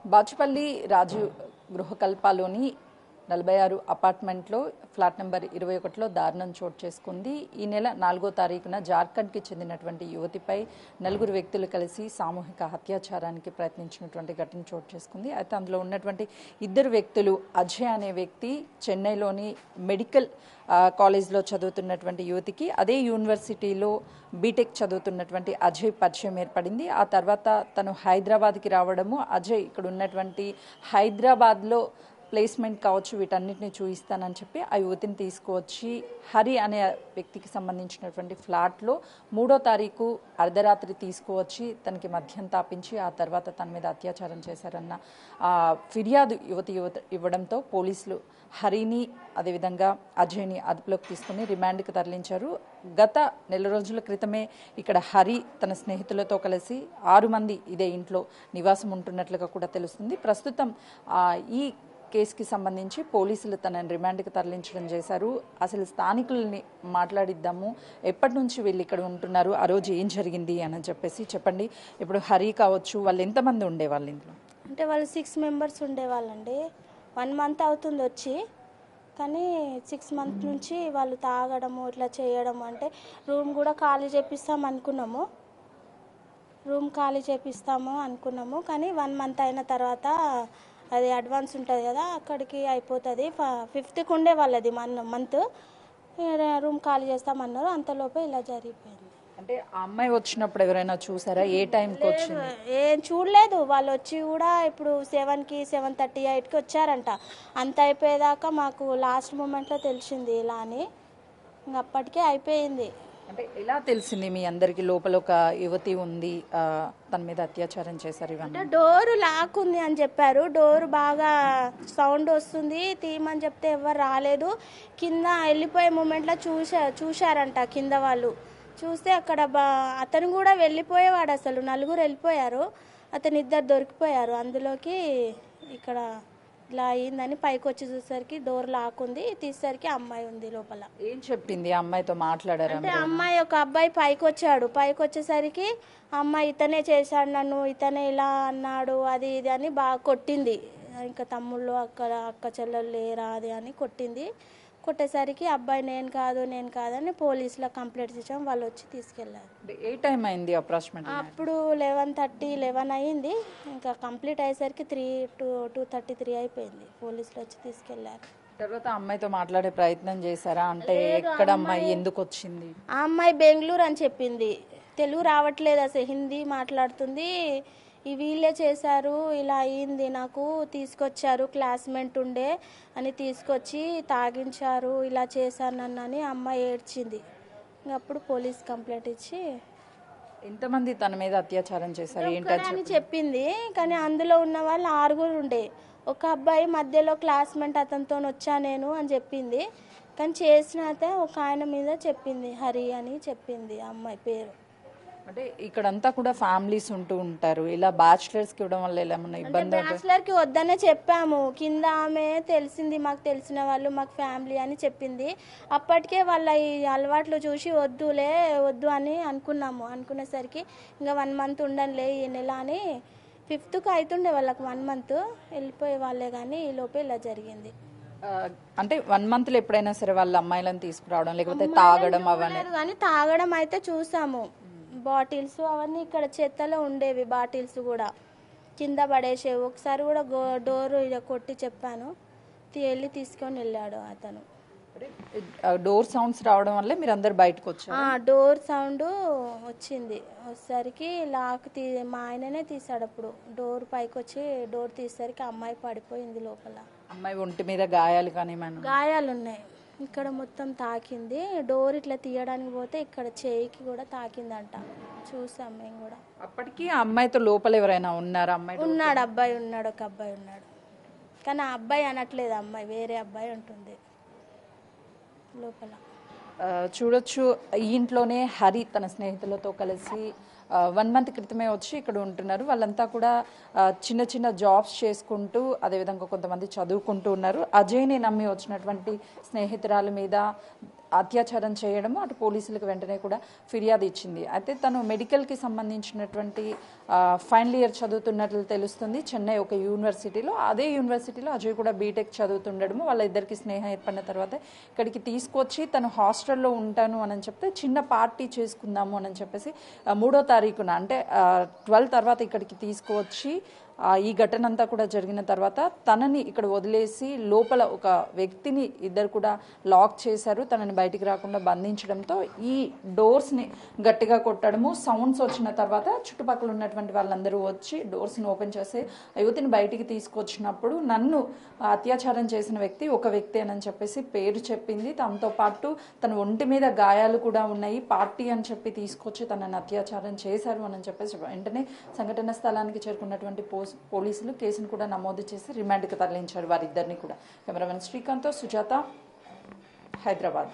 బాచుపల్లి రాజు గృహకల్పలోని 46 అపార్ట్మెంట్లో flat number 21లో దారుణం చోటు చేసుకుంది. ఈ నెల 4వ తారీఖున జార్ఖండ్కి చెందినటువంటి యువతిపై 4 వ్యక్తులు కలిసి సామూహిక అత్యాచారానికి ప్రయత్నించినటువంటి ఘటన చోటు చేసుకుంది. అయితే అందులో ఉన్నటువంటి 2 వ్యక్తులు, అజయ్ అనే వ్యక్తి చెన్నైలోని మెడికల్ కాలేజ్లో చదువుతున్నటువంటి యువతికి అదే యూనివర్సిటీలో బీటెక్ చదువుతున్నటువంటి అజయ్ పరిచయం ఏర్పడింది. ఆ తర్వాత తను హైదరాబాద్కి రావడము, అజయ్ ఇక్కడ ఉన్నటువంటి హైదరాబాద్లో ప్లేస్మెంట్ కావచ్చు వీటన్నిటిని చూపిస్తానని చెప్పి ఆ యువతిని తీసుకువచ్చి హరి అనే వ్యక్తికి సంబంధించినటువంటి ఫ్లాట్లో 3వ తారీఖు అర్ధరాత్రి తీసుకువచ్చి తనకి మద్యం తాపించి ఆ తర్వాత తన మీద అత్యాచారం చేశారన్న ఫిర్యాదు యువతి ఇవ్వడంతో పోలీసులు హరిని అదేవిధంగా అజయ్ని అదుపులోకి తీసుకుని రిమాండ్కి తరలించారు. గత నెల రోజుల క్రితమే ఇక్కడ హరి తన స్నేహితులతో కలిసి 6 మంది ఇదే ఇంట్లో నివాసం ఉంటున్నట్లుగా కూడా తెలుస్తుంది. ప్రస్తుతం ఈ కేసుకి సంబంధించి పోలీసులు తనని రిమాండ్కి తరలించడం చేశారు. అసలు స్థానికుల్ని మాట్లాడిద్దాము, ఎప్పటి నుంచి వీళ్ళు ఇక్కడ ఉంటున్నారు, ఆ రోజు ఏం జరిగింది అని చెప్పేసి చెప్పండి. ఇప్పుడు హరి కావచ్చు, వాళ్ళు ఎంతమంది ఉండేవాళ్ళు ఇంట్లో? అంటే వాళ్ళు 6 మెంబర్స్ ఉండేవాళ్ళండి. 1 మంత్ అవుతుంది వచ్చి, కానీ 6 మంత్ నుంచి వాళ్ళు తాగడము ఇట్లా చేయడము. అంటే రూమ్ కూడా ఖాళీ చేపిస్తాము అనుకున్నాము, కానీ 1 మంత్ అయిన తర్వాత అది అడ్వాన్స్ ఉంటుంది కదా, అక్కడికి అయిపోతుంది. 5th ఉండే వాళ్ళది మంత్ రూమ్ ఖాళీ చేస్తామన్నారు. అంతలోపే ఇలా జరిగిపోయింది. అంటే ఆ అమ్మాయి వచ్చినప్పుడు ఎవరైనా చూసారా? ఏ టైంకి వచ్చింది? ఏం చూడలేదు. వాళ్ళు వచ్చి కూడా ఇప్పుడు 7కి 7:38కి వచ్చారంట. అంత అయిపోయేదాకా మాకు లాస్ట్ మూమెంట్లో తెలిసింది ఇలా అని. అప్పటికే అయిపోయింది. అంటే ఎలా తెలిసింది మీ అందరికి లోపల ఒక యువతి ఉంది, తన మీద అత్యాచారం చేశారు? అంటే డోరు లాక్ ఉంది అని చెప్పారు. డోరు బాగా సౌండ్ వస్తుంది, తీయమని చెప్తే ఎవరు రాలేదు. కింద వెళ్ళిపోయే మూమెంట్లో చూశారంట కింద వాళ్ళు. చూస్తే అక్కడ అతను కూడా వెళ్ళిపోయేవాడు. అసలు 4 వెళ్ళిపోయారు, అతను 2 దొరికిపోయారు. అందులోకి ఇక్కడ ఇలా అయిందని పైకి వచ్చి చూసేసరికి డోర్ లాక్ ఉంది, తీసేసరికి అమ్మాయి ఉంది లోపల. ఏం చెప్పింది? అమ్మాయితో మాట్లాడారు? అంటే అమ్మాయి ఒక అబ్బాయి పైకి వచ్చాడు. పైకి వచ్చేసరికి అమ్మాయి ఇతనే చేశాడు నన్ను, ఇతనే ఇలా అన్నాడు, అది ఇది అని బాగా కొట్టింది. ఇంకా తమ్ముళ్ళు అక్క చెల్లెలు లేరా అది అని కొట్టింది. కొట్టేసరికి అబ్బాయి నేను కాదని పోలీసులో కంప్లైంట్ ఇచ్చాం. వాళ్ళు వచ్చి తీసుకెళ్లారు. ఏ టైం అయింది అప్రాక్సిమేట్లీ? అప్పుడు 11:30 అయింది. ఇంకా కంప్లీట్ అయ్యేసరికి 2:33 అయిపోయింది. పోలీసులు వచ్చి తీసుకెళ్లారు. తర్వాత అమ్మాయితో మాట్లాడే ప్రయత్నం చేశారా? అంటే ఎక్కడ అమ్మాయి, ఎందుకు వచ్చింది? ఆ అమ్మాయి బెంగళూరు అని చెప్పింది. తెలుగు రావట్లేదు, అసలు హిందీ మాట్లాడుతుంది. వీళ్ళే చేశారు, ఇలా అయ్యింది, నాకు తీసుకొచ్చారు, క్లాస్మేట్ ఉండే అని తీసుకొచ్చి తాగించారు, ఇలా చేశారు నన్ను అని అమ్మాయి ఏడ్చింది. అప్పుడు పోలీస్ కంప్లైంట్ ఇచ్చి ఎంతమంది తన మీద అత్యాచారం చేశారు ఏంటని చెప్పింది. కానీ అందులో ఉన్న వాళ్ళు 6 ఉండే. ఒక అబ్బాయి మధ్యలో క్లాస్మేట్, అతనితో వచ్చా నేను అని చెప్పింది. కానీ చేసిన ఒక ఆయన మీద చెప్పింది, హరి అని చెప్పింది అమ్మాయి పేరు. అంటే ఇక్కడంతా కూడా ఫ్యామిలీస్ ఉంటూ ఉంటారు, ఇలా బ్యాచిలర్స్ కి ఇవ్వడం వల్ల ఏమన్నా ఇబ్బంది? బ్యాచిలర్ కి వద్దనే చెప్పాము. కింద ఆమె తెలిసింది, మాకు తెలిసిన వాళ్ళు, మాకు ఫ్యామిలీ అని చెప్పింది. అప్పటికే వాళ్ళ ఈ అలవాట్లు చూసి వద్దు అని అనుకునేసరికి ఇంకా 1 మంత్ ఉండనులే ఈ నెల అని 5th అవుతుండే వాళ్ళకి 1 మంత్ వెళ్ళిపోయే వాళ్ళే. కానీ ఈ లోపే ఇలా జరిగింది. అంటే 1 మంత్లో ఎప్పుడైనా సరే వాళ్ళ అమ్మాయిలను తీసుకురావడం లేకపోతే తాగడం అవన్నీ? కానీ తాగడం అయితే చూసాము. బాటిల్స్ అవన్నీ ఇక్కడ చెత్తలో ఉండేవి. బాటిల్స్ కూడా కింద పడేసేవి. ఒకసారి కూడా డోర్ కొట్టి చెప్పాను, వెళ్ళి తీసుకొని వెళ్ళాడు అతను. డోర్ సౌండ్స్ రావడం వల్ల మీరు అందరు బయటకు వచ్చారు? డోర్ సౌండ్ వచ్చింది. వచ్చేసరికి లాక్ మా ఆయననే తీసాడు. అప్పుడు డోర్ పైకి వచ్చి డోర్ తీసేసరికి అమ్మాయి పడిపోయింది లోపల. అమ్మాయి ఒంటి మీద గాయాలు? కానీ గాయాలు ఉన్నాయి, ఇక్కడ మొత్తం తాకింది. డోర్ ఇట్లా తీయడానికి పోతే ఇక్కడ చేయికి కూడా తాకిందంట, చూసాం మేము కూడా. అప్పటికి ఆ అమ్మాయితో లోపల ఎవరైనా ఉన్నారా? ఉన్నాడు, అబ్బాయి ఉన్నాడు, ఒక అబ్బాయి ఉన్నాడు. కానీ ఆ అబ్బాయి అనట్లేదు, అమ్మాయి వేరే అబ్బాయి ఉంటుంది లోపల. చూడొచ్చు, ఈ ఇంట్లోనే హరి తన స్నేహితులతో కలిసి 1 మంత్ క్రితమే వచ్చి ఇక్కడ ఉంటున్నారు. వాళ్ళంతా కూడా చిన్న చిన్న జాబ్స్ చేసుకుంటూ అదేవిధంగా కొంతమంది చదువుకుంటూ ఉన్నారు. అజయ్ని నమ్మి వచ్చినటువంటి స్నేహితురాల మీద అత్యాచారం చేయడము అటు పోలీసులకు వెంటనే కూడా ఫిర్యాదు ఇచ్చింది. అయితే తను మెడికల్కి సంబంధించినటువంటి ఫైనల్ ఇయర్ చదువుతున్నట్లు తెలుస్తుంది చెన్నై ఒక యూనివర్సిటీలో. అదే యూనివర్సిటీలో అజయ్ కూడా బీటెక్ చదువుతుండడము, వాళ్ళ ఇద్దరికి స్నేహం ఏర్పడిన తర్వాత ఇక్కడికి తీసుకొచ్చి తను హాస్టల్లో ఉంటాను అని చెప్తే చిన్న పార్టీ చేసుకుందాము అని చెప్పేసి 3వ తారీఖున అంటే 12 తర్వాత ఇక్కడికి తీసుకువచ్చి ఈ ఘటన అంతా కూడా జరిగిన తర్వాత తనని ఇక్కడ వదిలేసి లోపల ఒక వ్యక్తిని ఇద్దరు కూడా లాక్ చేశారు. తనని బయటికి రాకుండా బంధించడంతో ఈ డోర్స్ని గట్టిగా కొట్టడము, సౌండ్స్ వచ్చిన తర్వాత చుట్టుపక్కల ఉన్నటువంటి వాళ్ళందరూ వచ్చి డోర్స్ని ఓపెన్ చేసి యువతిని బయటికి తీసుకొచ్చినప్పుడు నన్ను అత్యాచారం చేసిన వ్యక్తి ఒక వ్యక్తి అని చెప్పేసి పేరు చెప్పింది. తనతో పాటు తన ఒంటి మీద గాయాలు కూడా ఉన్నాయి, పార్టీ అని చెప్పి తీసుకొచ్చి తనని అత్యాచారం చేశారు అని చెప్పేసి వెంటనే సంఘటన స్థలానికి చేరుకున్నటువంటి పోలీసులు కేసును కూడా నమోదు చేసి రిమాండ్కి తరలించారు వారిద్దరిని కూడా. కెమెరామెన్ శ్రీకాంత్తో సుజాత, హైదరాబాద్.